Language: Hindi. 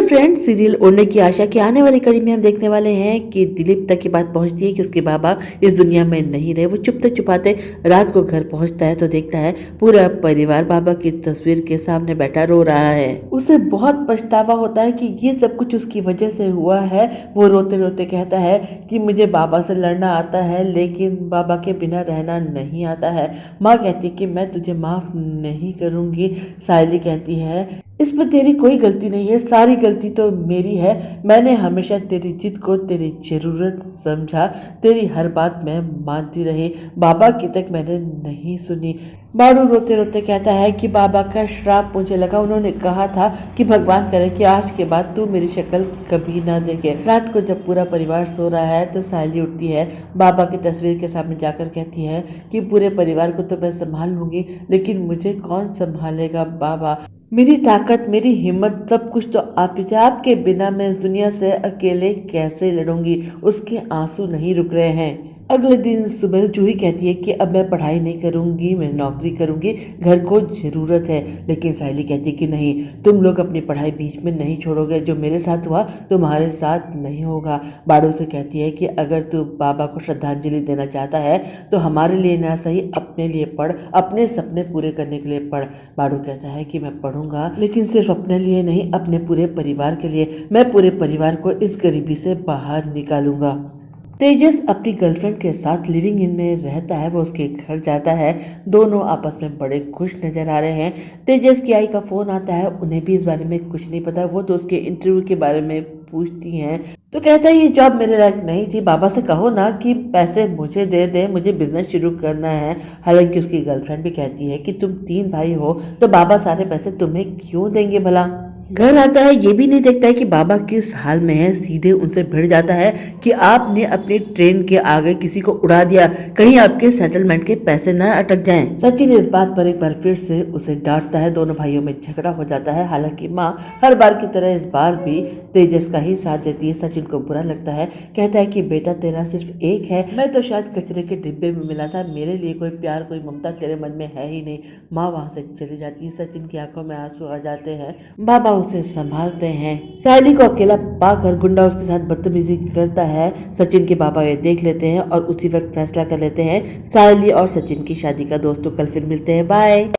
फ्रेंड्स, सीरियल उड़ने की आशा की आने वाली कड़ी में हम देखने वाले हैं कि दिलीप तक की बात पहुंचती है कि उसके बाबा इस दुनिया में नहीं रहे। वो चुपते चुपाते रात को घर पहुंचता है तो देखता है पूरा परिवार बाबा की तस्वीर के सामने बैठा रो रहा है। उसे बहुत पछतावा होता है कि ये सब कुछ उसकी वजह से हुआ है। वो रोते रोते कहता है कि मुझे बाबा से लड़ना आता है लेकिन बाबा के बिना रहना नहीं आता है। माँ कहती है कि मैं तुझे माफ नहीं करूंगी। सायली कहती है इसमें तेरी कोई गलती नहीं है, सारी गलती तो मेरी है। मैंने हमेशा तेरी जिद को तेरी जरूरत समझा, तेरी हर बात मैं मानती रही, बाबा की तक मैंने नहीं सुनी। बाड़ू रोते रोते कहता है कि बाबा का श्राप मुझे लगा। उन्होंने कहा था कि भगवान करे कि आज के बाद तू मेरी शक्ल कभी ना देखे। रात को जब पूरा परिवार सो रहा है तो सायली उठती है, बाबा की तस्वीर के सामने जाकर कहती है कि पूरे परिवार को तो मैं संभाल लूंगी लेकिन मुझे कौन संभालेगा बाबा। मेरी ताकत, मेरी हिम्मत सब कुछ तो आप ही से। आपके बिना मैं इस दुनिया से अकेले कैसे लड़ूंगी। उसके आंसू नहीं रुक रहे हैं। अगले दिन सुबह जूही कहती है कि अब मैं पढ़ाई नहीं करूंगी, मैं नौकरी करूंगी, घर को जरूरत है। लेकिन सायली कहती है कि नहीं, तुम लोग अपनी पढ़ाई बीच में नहीं छोड़ोगे। जो मेरे साथ हुआ तुम्हारे साथ नहीं होगा। बाड़ू से कहती है कि अगर तू बाबा को श्रद्धांजलि देना चाहता है तो हमारे लिए ना सही अपने लिए पढ़, अपने सपने पूरे करने के लिए पढ़। बाड़ू कहता है कि मैं पढ़ूंगा लेकिन सिर्फ अपने लिए नहीं, अपने पूरे परिवार के लिए। मैं पूरे परिवार को इस गरीबी से बाहर निकालूंगा। तेजस अपनी गर्लफ्रेंड के साथ लिविंग इन में रहता है। वो उसके घर जाता है। दोनों आपस में बड़े खुश नजर आ रहे हैं। तेजस की आई का फोन आता है। उन्हें भी इस बारे में कुछ नहीं पता। वो तो उसके इंटरव्यू के बारे में पूछती हैं तो कहता है ये जॉब मेरे लायक नहीं थी, बाबा से कहो ना कि पैसे मुझे दे दे, मुझे बिजनेस शुरू करना है। हालांकि उसकी गर्लफ्रेंड भी कहती है कि तुम 3 भाई हो तो बाबा सारे पैसे तुम्हें क्यों देंगे भला। घर आता है, ये भी नहीं देखता है कि बाबा किस हाल में है। सीधे उनसे भिड़ जाता है कि आपने अपनी ट्रेन के आगे किसी को उड़ा दिया, कहीं आपके सेटलमेंट के पैसे न अटक जाएं। सचिन इस बात पर एक बार फिर से उसे डांटता है। दोनों भाइयों में झगड़ा हो जाता है। हालांकि माँ हर बार की तरह इस बार भी तेजस का ही साथ देती है। सचिन को बुरा लगता है, कहता है कि बेटा तेरा सिर्फ एक है, मैं तो शायद कचरे के डिब्बे में मिला था, मेरे लिए कोई प्यार कोई ममता तेरे मन में है ही नहीं। माँ वहाँ से चली जाती है। सचिन की आंखों में आंसू आ जाते हैं। बाबा उसे संभालते हैं। सायली को अकेला पाकर गुंडा उसके साथ बदतमीजी करता है। सचिन के बाबा ये देख लेते हैं और उसी वक्त फैसला कर लेते हैं सायली और सचिन की शादी का। दोस्तों कल फिर मिलते हैं, बाय।